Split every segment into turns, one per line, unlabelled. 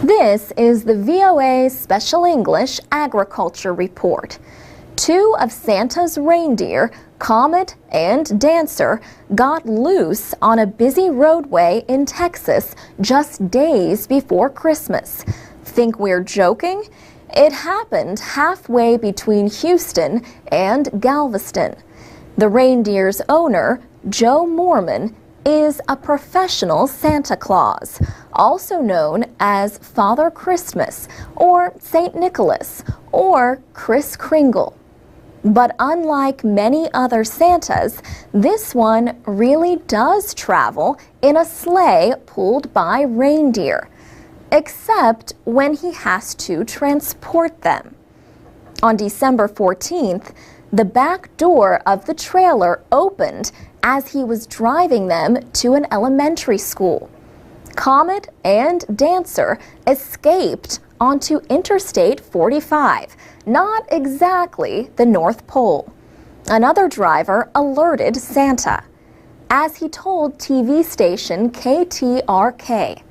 This is the VOA Special English Agriculture Report. 2 of Santa's reindeer, Comet and Dancer, got loose on a busy roadway in Texas just days before Christmas. Think we're joking? It happened halfway between Houston and Galveston. The reindeer's owner, Joe Mormon, is a professional Santa Claus, also known as Father Christmas or St. Nicholas or Kris Kringle. But unlike many other Santas, this one really does travel in a sleigh pulled by reindeer, except when he has to transport them. On December 14th, the back door of the trailer opened as he was driving them to an elementary school. Comet and Dancer escaped onto Interstate 45, not exactly the North Pole. Another driver alerted Santa, as he told TV station KTRK.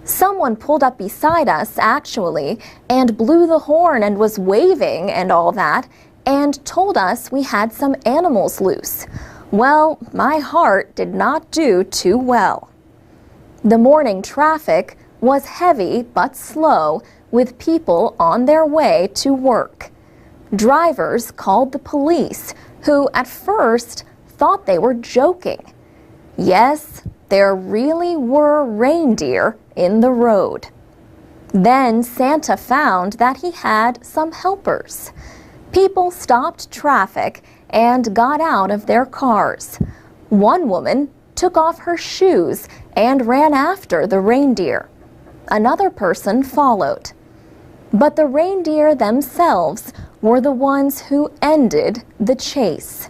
Someone pulled up beside us, actually, and blew the horn and was waving and all that, and told us we had some animals loose. Well, my heart did not do too well. The morning traffic was heavy but slow, with people on their way to work. Drivers called the police, who at first thought they were joking. Yes, there really were reindeer in the road. Then Santa found that he had some helpers. People stopped traffic and got out of their cars. One woman took off her shoes and ran after the reindeer. Another person followed. But the reindeer themselves were the ones who ended the chase.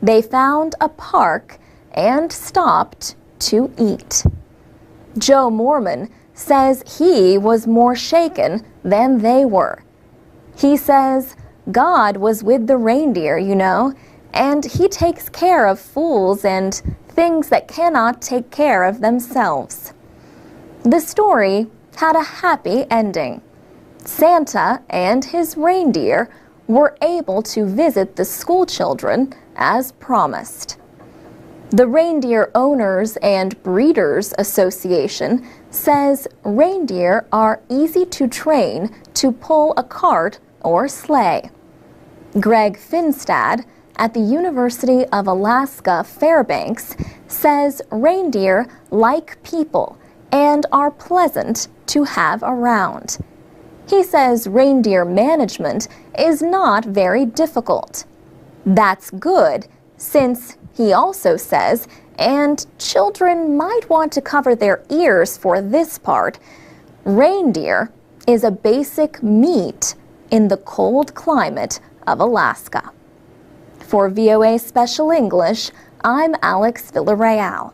They found a park and stopped to eat. Joe Mormon says he was more shaken than they were. He says, God was with the reindeer, you know, and he takes care of fools and things that cannot take care of themselves. The story had a happy ending. Santa and his reindeer were able to visit the school children as promised. The Reindeer Owners and Breeders Association says reindeer are easy to train to pull a cart or sleigh. Greg Finstad at the University of Alaska Fairbanks says reindeer like people and are pleasant to have around. He says reindeer management is not very difficult. That's good, since he also says, and children might want to cover their ears for this part, reindeer is a basic meat in the cold climate of Alaska. For VOA Special English, I'm Alex Villarreal.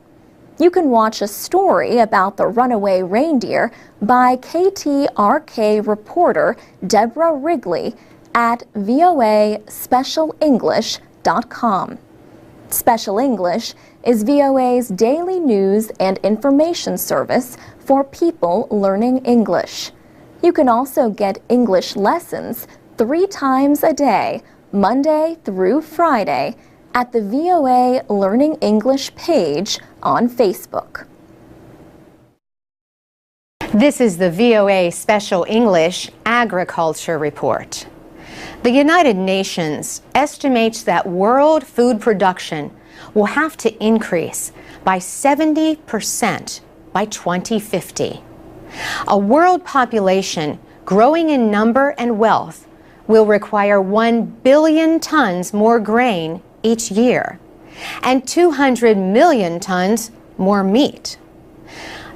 You can watch a story about the runaway reindeer by KTRK reporter Deborah Wrigley at voaspecialenglish.com. Special English is VOA's daily news and information service for people learning English. You can also get English lessons 3 times a day, Monday through Friday, at the VOA Learning English page on Facebook.
This is the VOA Special English Agriculture Report. The United Nations estimates that world food production will have to increase by 70% by 2050. A world population growing in number and wealth will require 1 billion tons more grain each year and 200 million tons more meat.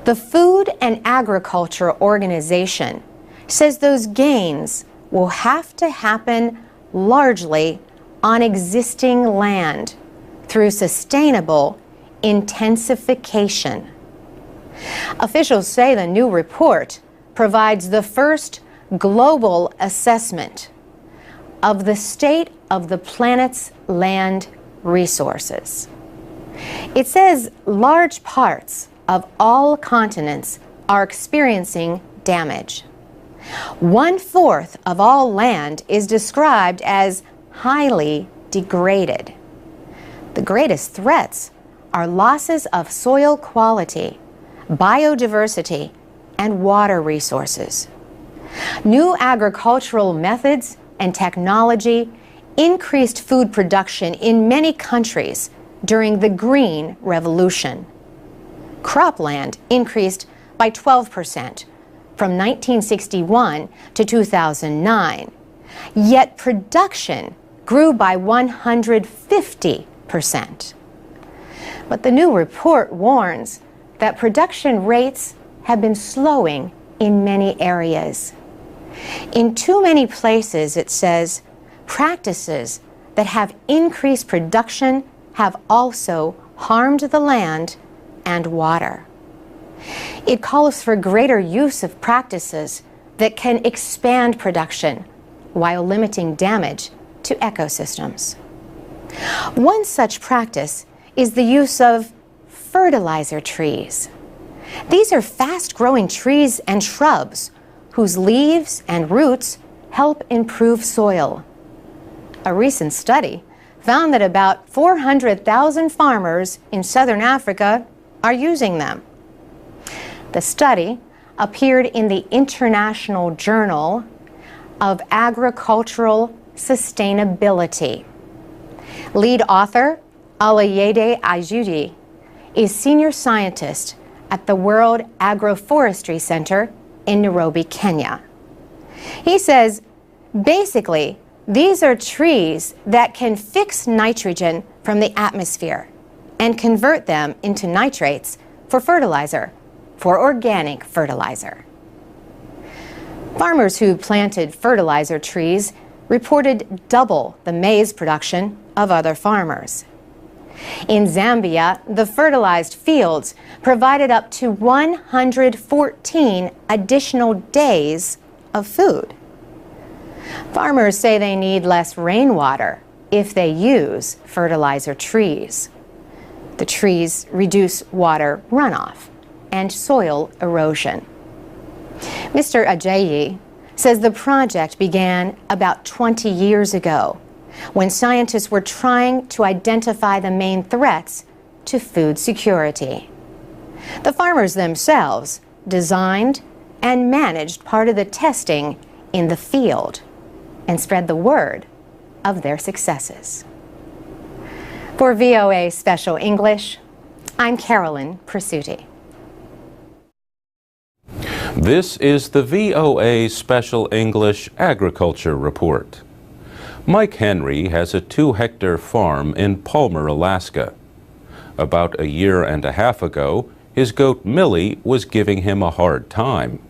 The Food and Agriculture Organization says those gains will have to happen largely on existing land through sustainable intensification. Officials say the new report provides the first global assessment of the state of the planet's land resources. It says large parts of all continents are experiencing damage. 1/4 of all land is described as highly degraded. The greatest threats are losses of soil quality, biodiversity, and water resources. New agricultural methods and technology increased food production in many countries during the Green Revolution. Cropland increased by 12% from 1961 to 2009, yet production grew by 150%. But the new report warns that production rates have been slowing in many areas. In too many places, it says, practices that have increased production have also harmed the land and water. It calls for greater use of practices that can expand production while limiting damage to ecosystems. One such practice is the use of fertilizer trees. These are fast-growing trees and shrubs whose leaves and roots help improve soil. A recent study found that about 400,000 farmers in southern Africa are using them. The study appeared in the International Journal of Agricultural Sustainability. Lead author Alayede Ajudi is senior scientist at the World Agroforestry Center in Nairobi, Kenya. He says, basically, these are trees that can fix nitrogen from the atmosphere and convert them into nitrates for fertilizer, for organic fertilizer. Farmers who planted fertilizer trees reported double the maize production of other farmers. In Zambia, the fertilized fields provided up to 114 additional days of food. Farmers say they need less rainwater if they use fertilizer trees. The trees reduce water runoff and soil erosion. Mr. Ajayi says the project began about 20 years ago when scientists were trying to identify the main threats to food security. The farmers themselves designed and managed part of the testing in the field and spread the word of their successes. For VOA Special English, I'm Carolyn Presutti.
This is the VOA Special English Agriculture Report. Mike Henry has a 2-hectare farm in Palmer, Alaska. About a year and a half ago, his goat Millie was giving him a hard time.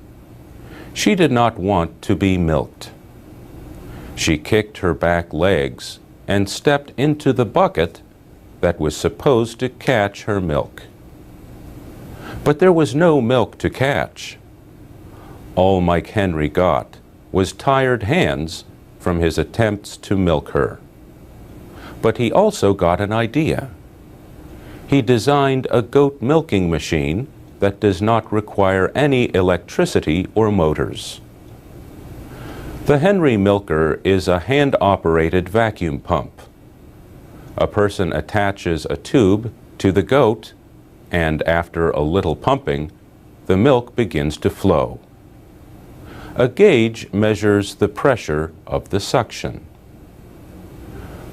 She did not want to be milked. She kicked her back legs and stepped into the bucket that was supposed to catch her milk. But there was no milk to catch. All Mike Henry got was tired hands from his attempts to milk her. But he also got an idea. He designed a goat milking machine that does not require any electricity or motors. The Henry milker is a hand-operated vacuum pump. A person attaches a tube to the goat, and after a little pumping, the milk begins to flow. A gauge measures the pressure of the suction.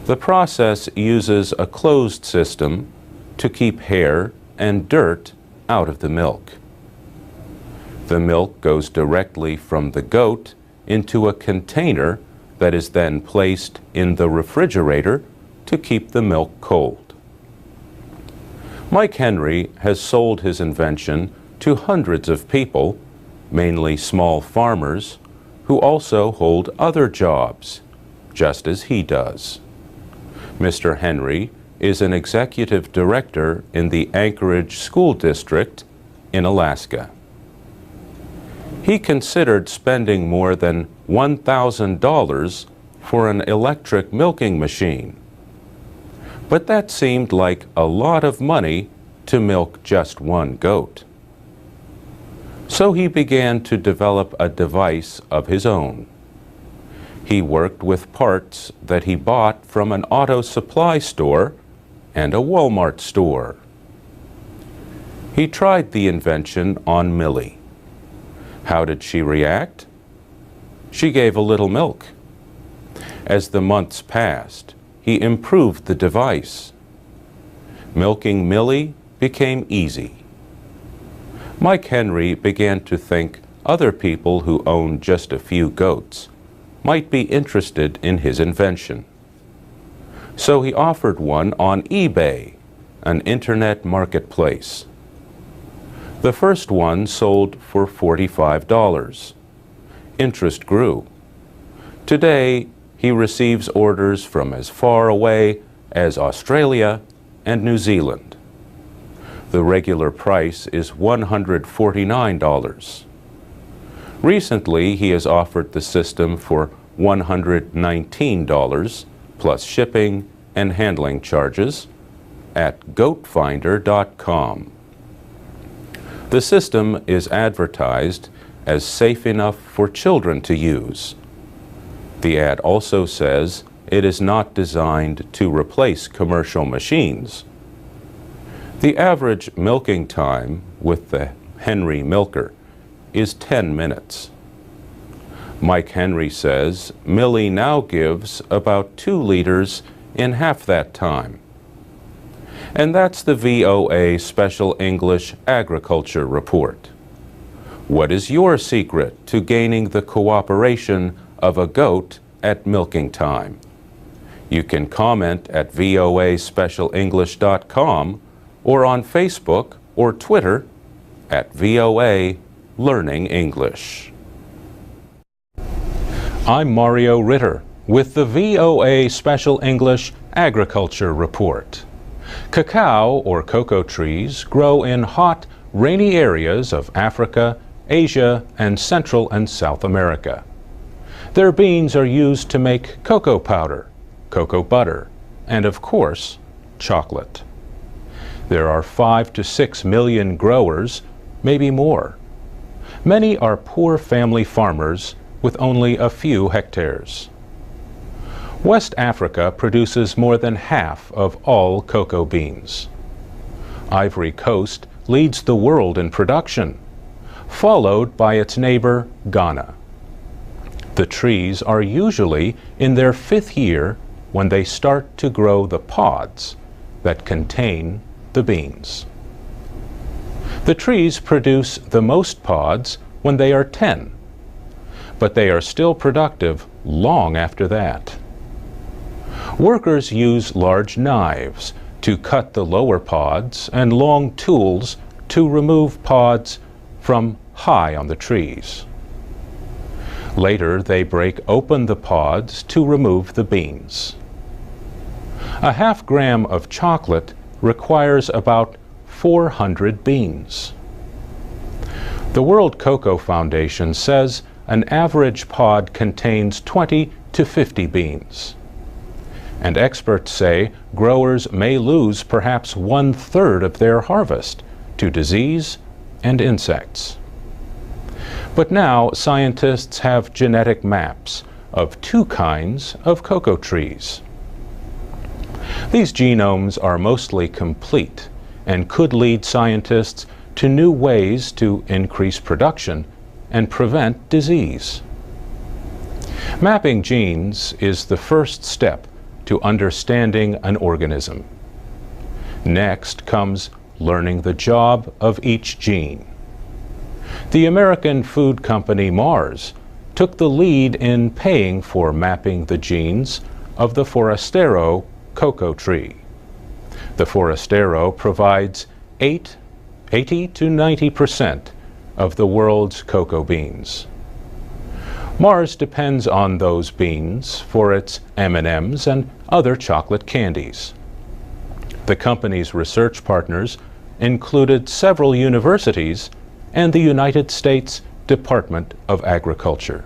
The process uses a closed system to keep hair and dirt out of the milk. The milk goes directly from the goat into a container that is then placed in the refrigerator to keep the milk cold. Mike Henry has sold his invention to hundreds of people, mainly small farmers, who also hold other jobs, just as he does. Mr. Henry is an executive director in the Anchorage School District in Alaska. He considered spending more than $1,000 for an electric milking machine, but that seemed like a lot of money to milk just one goat. So he began to develop a device of his own. He worked with parts that he bought from an auto supply store and a Walmart store. He tried the invention on Millie. How did she react? She gave a little milk. As the months passed, he improved the device. Milking Millie became easy. Mike Henry began to think other people who owned just a few goats might be interested in his invention. So he offered one on eBay, an internet marketplace. The first one sold for $45. Interest grew. Today, he receives orders from as far away as Australia and New Zealand. The regular price is $149. Recently, he has offered the system for $119 plus shipping and handling charges at goatfinder.com. The system is advertised as safe enough for children to use. The ad also says it is not designed to replace commercial machines. The average milking time with the Henry milker is 10 minutes. Mike Henry says Millie now gives about 2 liters in half that time. And that's the VOA Special English Agriculture Report. What is your secret to gaining the cooperation of a goat at milking time? You can comment at voaspecialenglish.com or on Facebook or Twitter at VOA Learning English. I'm Mario Ritter with the VOA Special English Agriculture Report. Cacao or cocoa trees grow in hot, rainy areas of Africa, Asia, and Central and South America. Their beans are used to make cocoa powder, cocoa butter, and of course, chocolate. There are 5 to 6 million growers, maybe more. Many are poor family farmers with only a few hectares. West Africa produces more than half of all cocoa beans. Ivory Coast leads the world in production, followed by its neighbor, Ghana. The trees are usually in their 5th year when they start to grow the pods that contain the beans. The trees produce the most pods when they are 10, but they are still productive long after that. Workers use large knives to cut the lower pods and long tools to remove pods from high on the trees. Later, they break open the pods to remove the beans. A half gram of chocolate requires about 400 beans. The World Cocoa Foundation says an average pod contains 20 to 50 beans. And experts say growers may lose perhaps 1/3 of their harvest to disease and insects. But now scientists have genetic maps of 2 kinds of cocoa trees. These genomes are mostly complete and could lead scientists to new ways to increase production and prevent disease. Mapping genes is the first step to understanding an organism. Next comes learning the job of each gene. The American food company Mars took the lead in paying for mapping the genes of the Forastero cocoa tree. The Forastero provides 80 to 90% of the world's cocoa beans. Mars depends on those beans for its M&Ms and other chocolate candies. The company's research partners included several universities and the United States Department of Agriculture.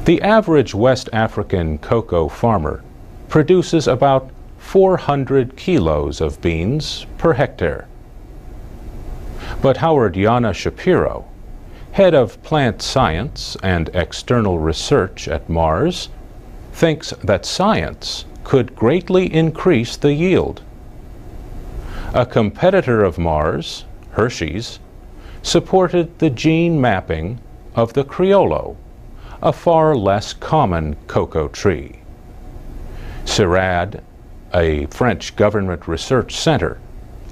The average West African cocoa farmer produces about 400 kilos of beans per hectare. But Howard-Yana Shapiro, head of plant science and external research at Mars, thinks that science could greatly increase the yield. A competitor of Mars, Hershey's, supported the gene mapping of the Criollo, a far less common cocoa tree. CIRAD, a French government research center,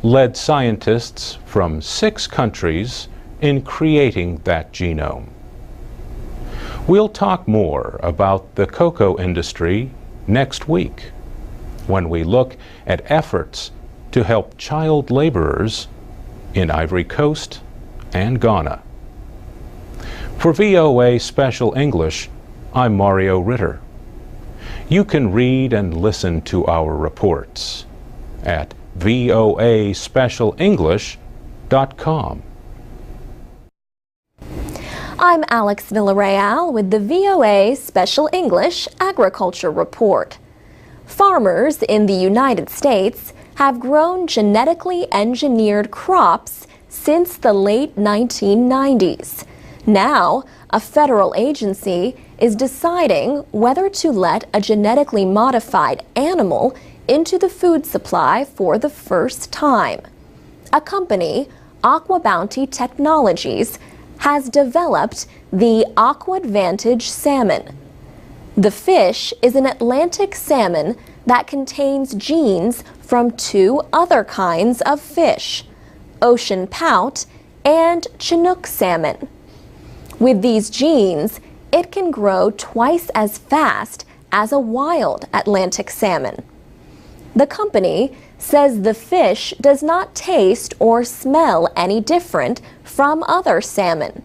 led scientists from 6 countries in creating that genome. We'll talk more about the cocoa industry next week when we look at efforts to help child laborers in Ivory Coast and Ghana. For VOA Special English, I'm Mario Ritter. You can read and listen to our reports at voaspecialenglish.com.
I'm Alex Villarreal with the VOA Special English Agriculture Report. Farmers in the United States have grown genetically engineered crops since the late 1990s. Now, a federal agency is deciding whether to let a genetically modified animal into the food supply for the first time. A company, Aqua Bounty Technologies, has developed the Aqua Advantage salmon. The fish is an Atlantic salmon that contains genes from 2 other kinds of fish, ocean pout and Chinook salmon. With these genes, it can grow twice as fast as a wild Atlantic salmon. The company says the fish does not taste or smell any different from other salmon.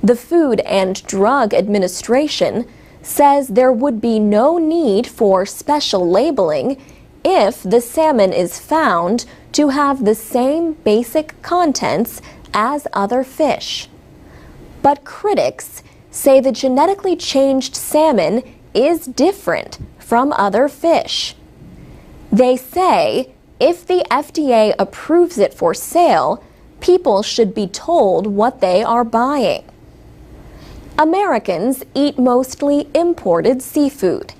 The Food and Drug Administration says there would be no need for special labeling if the salmon is found to have the same basic contents as other fish. But critics say the genetically changed salmon is different from other fish. They say if the FDA approves it for sale, people should be told what they are buying. Americans eat mostly imported seafood.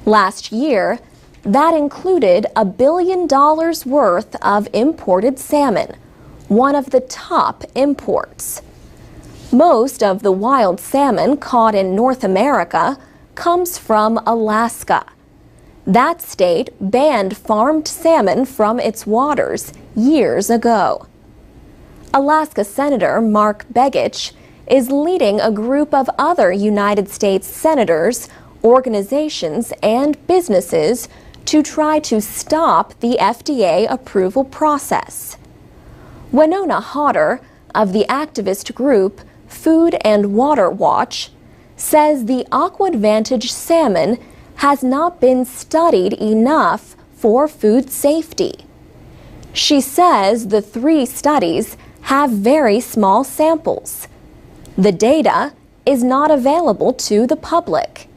Last year, that included $1 billion worth of imported salmon, one of the top imports. Most of the wild salmon caught in North America comes from Alaska. That state banned farmed salmon from its waters years ago. Alaska Senator Mark Begich is leading a group of other United States senators, organizations, and businesses to try to stop the FDA approval process. Winona Hodder of the activist group Food and Water Watch says the Aqua Advantage salmon has not been studied enough for food safety. She says the 3 studies have very small samples. The data is not available to the public.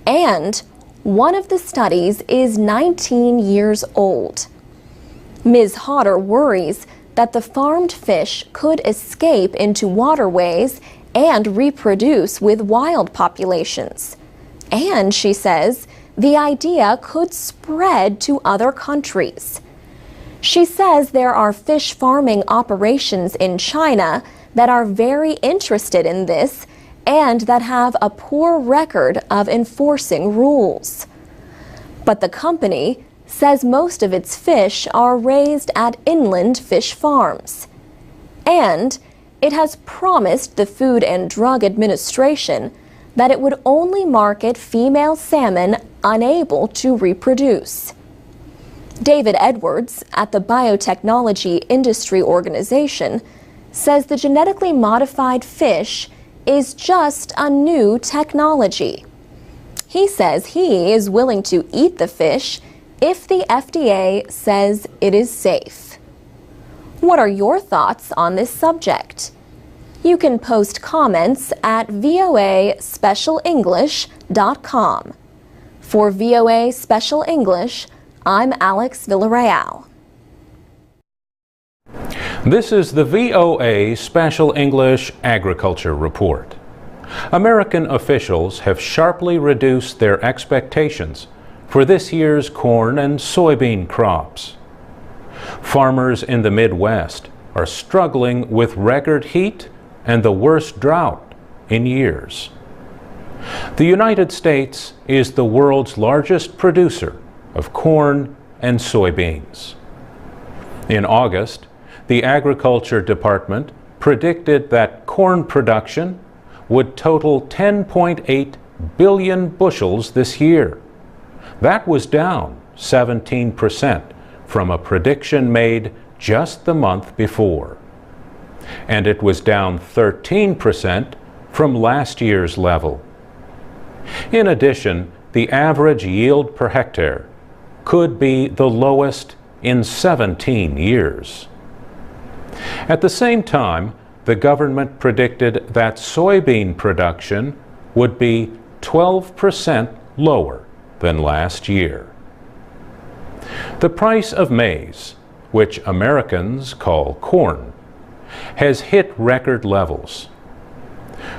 And one of the studies is 19 years old. Ms. Hodder worries that the farmed fish could escape into waterways and reproduce with wild populations. And, she says, the idea could spread to other countries. She says there are fish farming operations in China that are very interested in this and that have a poor record of enforcing rules. But the company says most of its fish are raised at inland fish farms. And it has promised the Food and Drug Administration that it would only market female salmon unable to reproduce. David Edwards at the Biotechnology Industry Organization says the genetically modified fish is just a new technology. He says he is willing to eat the fish if the FDA says it is safe. What are your thoughts on this subject? You can post comments at voaspecialenglish.com. For VOA Special English, I'm Alex Villarreal.
This is the VOA Special English Agriculture Report. American officials have sharply reduced their expectations for this year's corn and soybean crops. Farmers in the Midwest are struggling with record heat and the worst drought in years. The United States is the world's largest producer of corn and soybeans. In August, the Agriculture Department predicted that corn production would total 10.8 billion bushels this year. That was down 17% from a prediction made just the month before. And it was down 13% from last year's level. In addition, the average yield per hectare could be the lowest in 17 years. At the same time, the government predicted that soybean production would be 12% lower than last year. The price of maize, which Americans call corn, has hit record levels.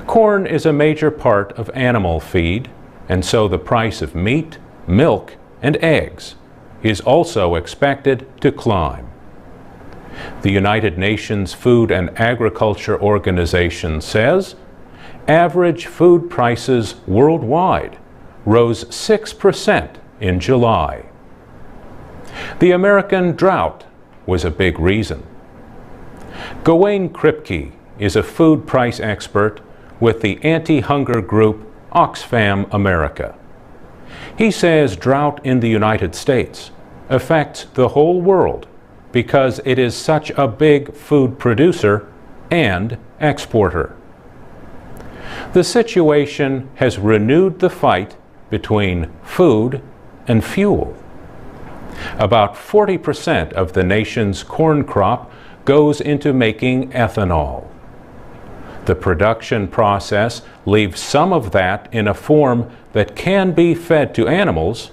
Corn is a major part of animal feed, and so the price of meat, milk, and eggs is also expected to climb. The United Nations Food and Agriculture Organization says average food prices worldwide rose 6% in July. The American drought was a big reason. Gawain Kripke is a food price expert with the anti-hunger group Oxfam America. He says drought in the United States affects the whole world because it is such a big food producer and exporter. The situation has renewed the fight between food and fuel. About 40% of the nation's corn crop goes into making ethanol. The production process leaves some of that in a form that can be fed to animals.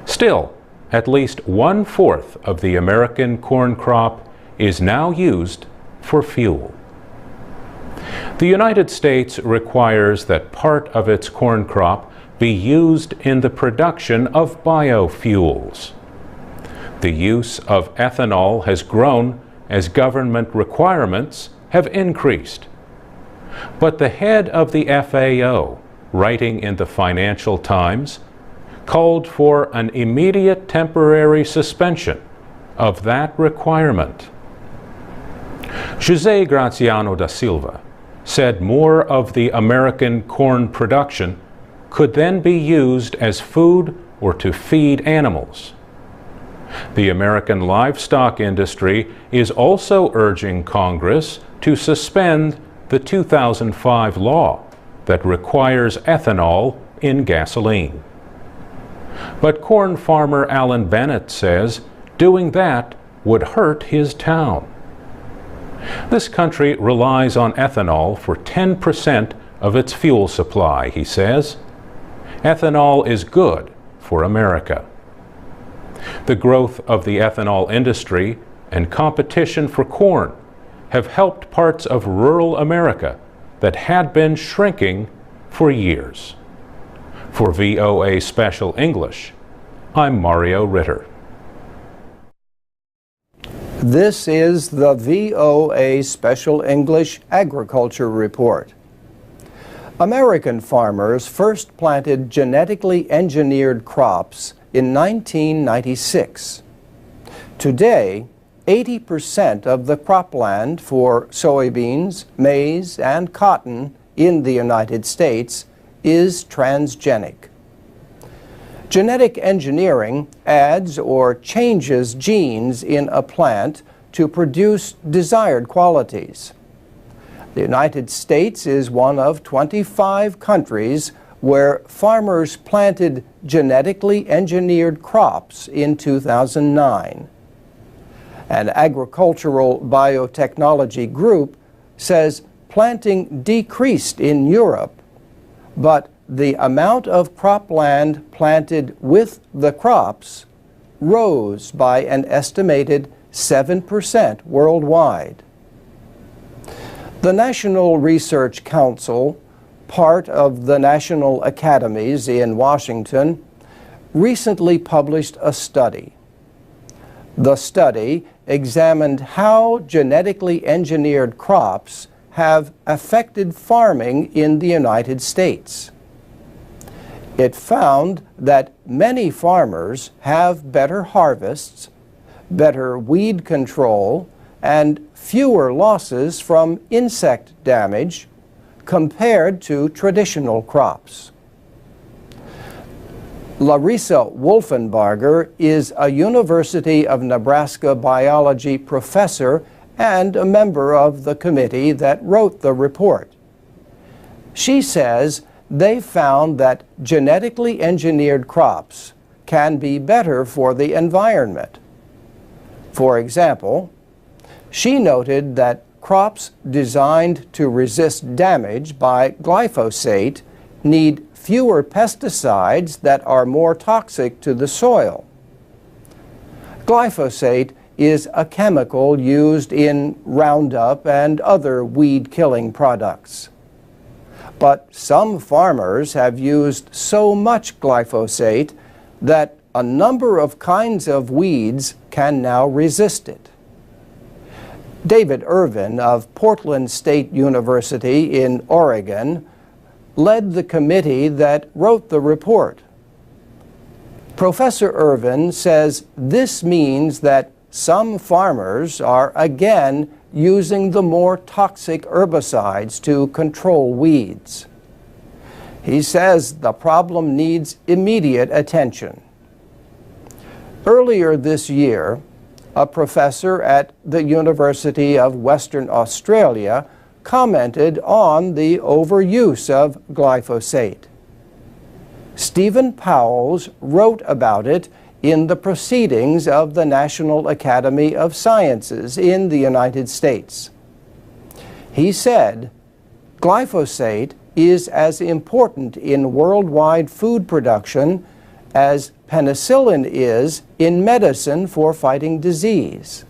Still, at least 1/4 of the American corn crop is now used for fuel. The United States requires that part of its corn crop be used in the production of biofuels. The use of ethanol has grown as government requirements have increased. But the head of the FAO, writing in the Financial Times, called for an immediate temporary suspension of that requirement. José Graziano da Silva said more of the American corn production could then be used as food or to feed animals. The American livestock industry is also urging Congress to suspend the 2005 law that requires ethanol in gasoline. But corn farmer Alan Bennett says doing that would hurt his town. This country relies on ethanol for 10% of its fuel supply, he says. Ethanol is good for America. The growth of the ethanol industry and competition for corn have helped parts of rural America that had been shrinking for years. For VOA Special English, I'm Mario Ritter.
This is the VOA Special English Agriculture Report. American farmers first planted genetically engineered crops in 1996. Today, 80% of the cropland for soybeans, maize, and cotton in the United States is transgenic. Genetic engineering adds or changes genes in a plant to produce desired qualities. The United States is one of 25 countries where farmers planted genetically engineered crops in 2009. An agricultural biotechnology group says planting decreased in Europe, but the amount of cropland planted with the crops rose by an estimated 7% worldwide. The National Research Council, part of the National Academies in Washington, recently published a study. The study examined how genetically engineered crops have affected farming in the United States. It found that many farmers have better harvests, better weed control, and fewer losses from insect damage compared to traditional crops. Larissa Wolfenbarger is a University of Nebraska biology professor and a member of the committee that wrote the report. She says they found that genetically engineered crops can be better for the environment. For example, she noted that crops designed to resist damage by glyphosate need fewer pesticides that are more toxic to the soil. Glyphosate is a chemical used in Roundup and other weed-killing products. But some farmers have used so much glyphosate that a number of kinds of weeds can now resist it. David Irvin of Portland State University in Oregon led the committee that wrote the report. Professor Irvin says this means that some farmers are again using the more toxic herbicides to control weeds. He says the problem needs immediate attention. Earlier this year, a professor at the University of Western Australia commented on the overuse of glyphosate. Stephen Powles wrote about it in the Proceedings of the National Academy of Sciences in the United States. He said, "Glyphosate is as important in worldwide food production as penicillin is in medicine for fighting disease."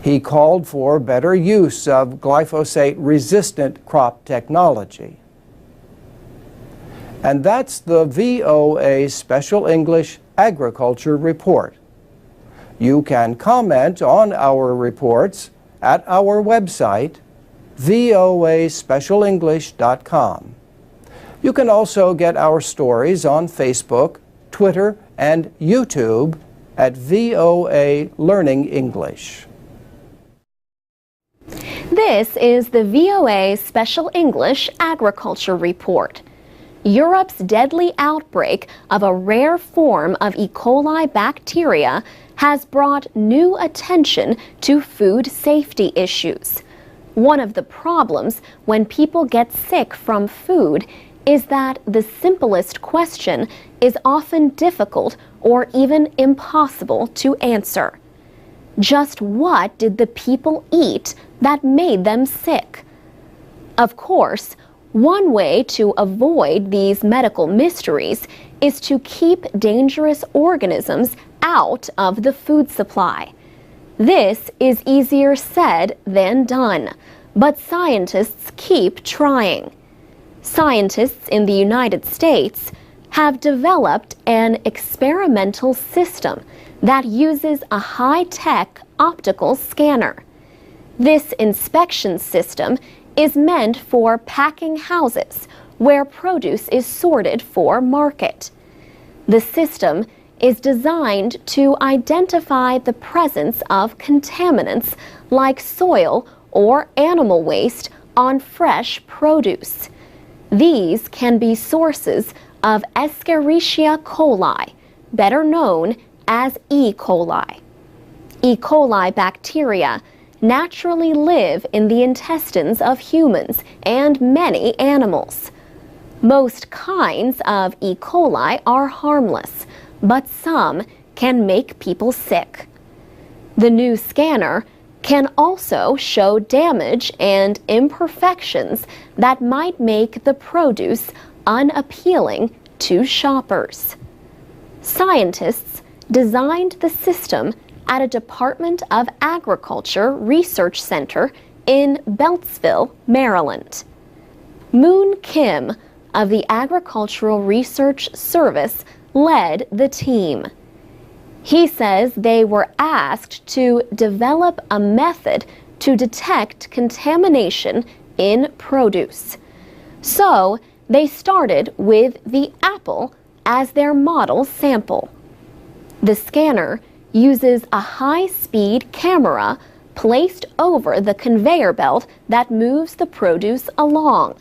He called for better use of glyphosate-resistant crop technology. And that's the VOA Special English Agriculture Report. You can comment on our reports at our website, voaspecialenglish.com. You can also get our stories on Facebook, Twitter, and YouTube at VOA Learning English.
This is the VOA Special English Agriculture Report. Europe's deadly outbreak of a rare form of E. coli bacteria has brought new attention to food safety issues. One of the problems when people get sick from food is that the simplest question is often difficult or even impossible to answer. Just what did the people eat that made them sick? Of course, one way to avoid these medical mysteries is to keep dangerous organisms out of the food supply. This is easier said than done, but scientists keep trying. Scientists in the United States have developed an experimental system that uses a high-tech optical scanner. This inspection system is meant for packing houses where produce is sorted for market. The system is designed to identify the presence of contaminants like soil or animal waste on fresh produce. These can be sources of Escherichia coli, better known as E. coli. E. coli bacteria naturally live in the intestines of humans and many animals. Most kinds of E. coli are harmless, but some can make people sick. The new scanner can also show damage and imperfections that might make the produce unappealing to shoppers. Scientists designed the system at a Department of Agriculture research center in Beltsville, Maryland. Moon Kim of the Agricultural Research Service led the team. He says they were asked to develop a method to detect contamination in produce. So they started with the apple as their model sample. The scanner uses a high-speed camera placed over the conveyor belt that moves the produce along.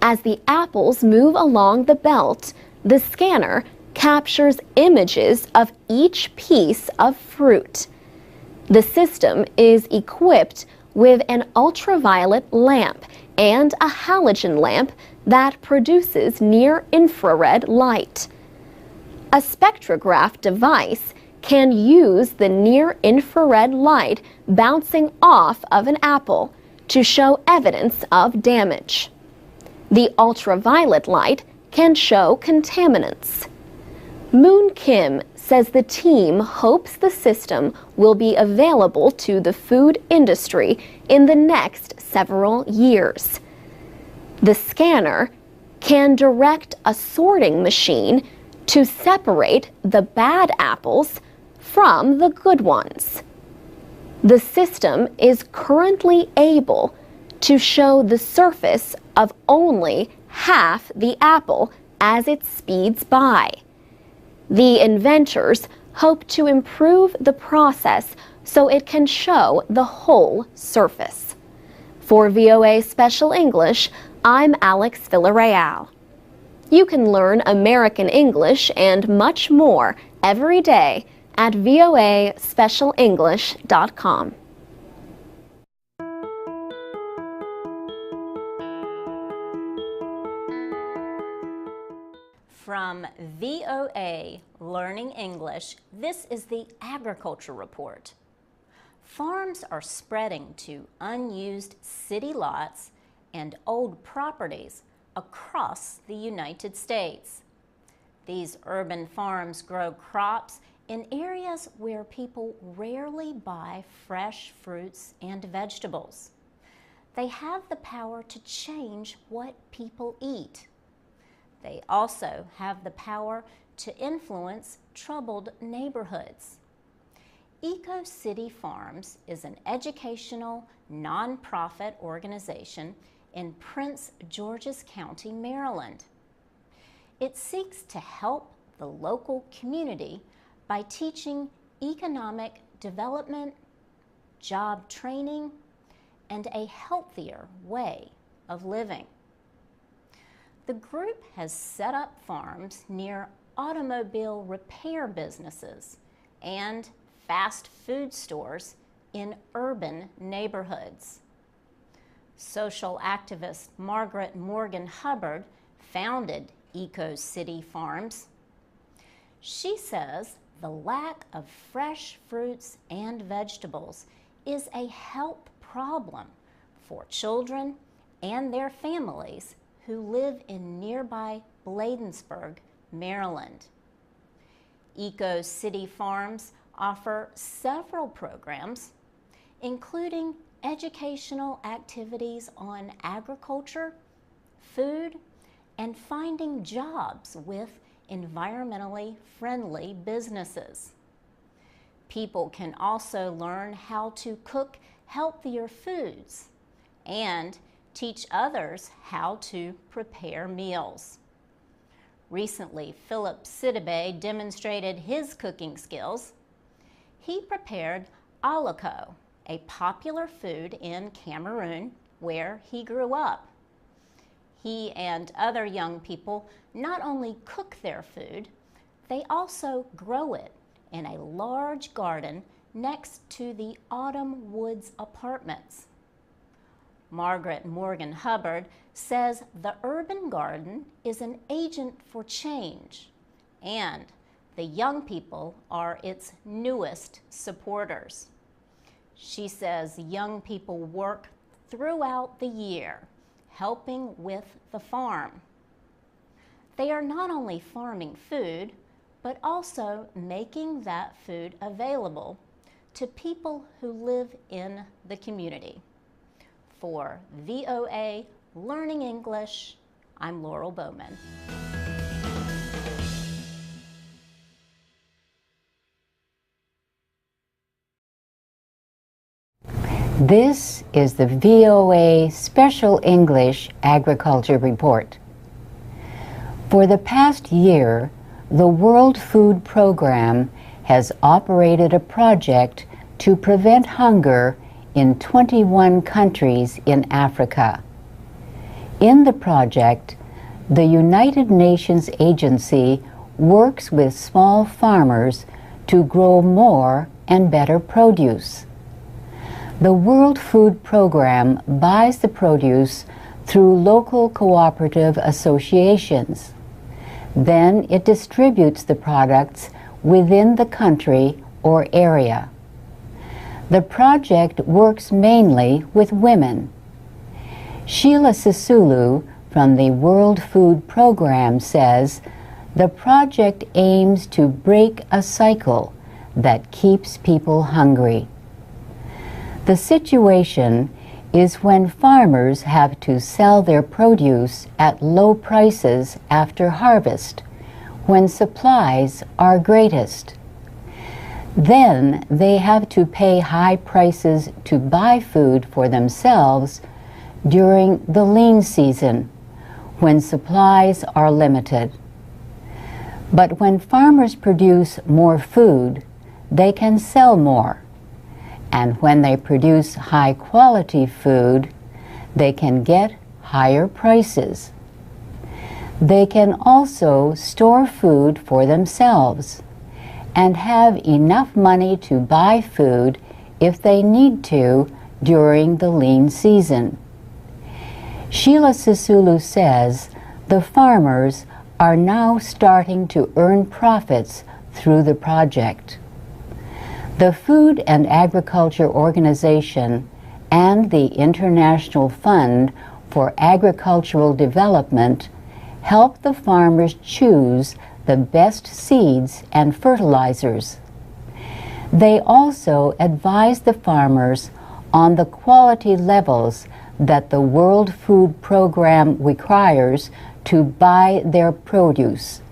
As the apples move along the belt, the scanner captures images of each piece of fruit. The system is equipped with an ultraviolet lamp and a halogen lamp that produces near-infrared light. A spectrograph device can use the near-infrared light bouncing off of an apple to show evidence of damage. The ultraviolet light can show contaminants. Moon Kim says the team hopes the system will be available to the food industry in the next several years. The scanner can direct a sorting machine to separate the bad apples from the good ones. The system is currently able to show the surface of only half the apple as it speeds by. The inventors hope to improve the process so it can show the whole surface. For VOA Special English, I'm Alex Villarreal. You can learn American English and much more every day at voaspecialenglish.com.
From VOA Learning English, this is the Agriculture Report. Farms are spreading to unused city lots and old properties across the United States. These urban farms grow crops in areas where people rarely buy fresh fruits and vegetables. They have the power to change what people eat. They also have the power to influence troubled neighborhoods. Eco City Farms is an educational, nonprofit organization in Prince George's County, Maryland. It seeks to help the local community by teaching economic development, job training, and a healthier way of living. The group has set up farms near automobile repair businesses and fast food stores in urban neighborhoods. Social activist Margaret Morgan Hubbard founded Eco City Farms. She says the lack of fresh fruits and vegetables is a health problem for children and their families who live in nearby Bladensburg, Maryland. Eco City Farms offer several programs, including educational activities on agriculture, food, and finding jobs with environmentally friendly businesses. People can also learn how to cook healthier foods and teach others how to prepare meals. Recently, Philip Sidibe demonstrated his cooking skills. He prepared alako, a popular food in Cameroon, where he grew up. He and other young people not only cook their food, they also grow it in a large garden next to the Autumn Woods Apartments. Margaret Morgan Hubbard says the urban garden is an agent for change, and the young people are its newest supporters. She says young people work throughout the year, helping with the farm. They are not only farming food, but also making that food available to people who live in the community. For VOA Learning English, I'm Laurel Bowman.
This is the VOA Special English Agriculture Report. For the past year, the World Food Program has operated a project to prevent hunger in 21 countries in Africa. In the project, the United Nations agency works with small farmers to grow more and better produce. The World Food Program buys the produce through local cooperative associations. Then it distributes the products within the country or area. The project works mainly with women. Sheila Sisulu from the World Food Program says the project aims to break a cycle that keeps people hungry. The situation is when farmers have to sell their produce at low prices after harvest, when supplies are greatest. Then they have to pay high prices to buy food for themselves during the lean season, when supplies are limited. But when farmers produce more food, they can sell more. And when they produce high-quality food, they can get higher prices. They can also store food for themselves and have enough money to buy food if they need to during the lean season. Sheila Sisulu says the farmers are now starting to earn profits through the project. The Food and Agriculture Organization and the International Fund for Agricultural Development help the farmers choose the best seeds and fertilizers. They also advise the farmers on the quality levels that the World Food Program requires to buy their produce.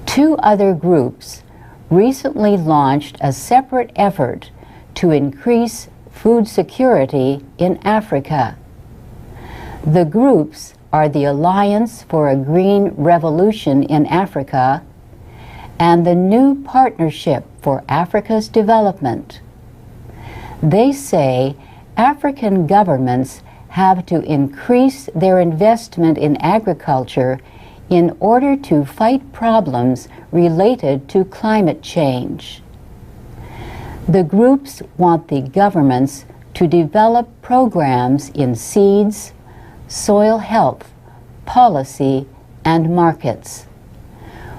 Two other groups recently launched a separate effort to increase food security in Africa. The groups are the Alliance for a Green Revolution in Africa and the New Partnership for Africa's Development. They say African governments have to increase their investment in agriculture in order to fight problems related to climate change. The groups want the governments to develop programs in seeds, soil health, policy, and markets.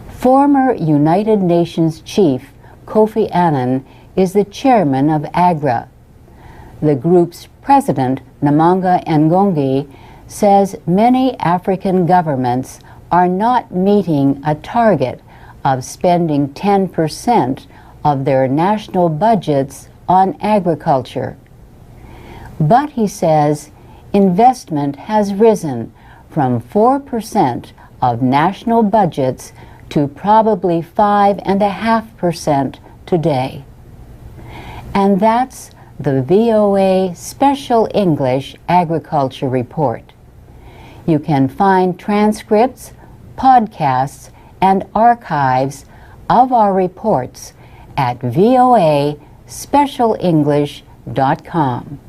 Former United Nations Chief Kofi Annan is the chairman of AGRA. The group's president, Namanga Ngongi, says many African governments are not meeting a target of spending 10% of their national budgets on agriculture. But he says investment has risen from 4% of national budgets to probably 5.5% today. And that's the VOA Special English Agriculture Report. You can find transcripts, podcasts, and archives of our reports at voaspecialenglish.com.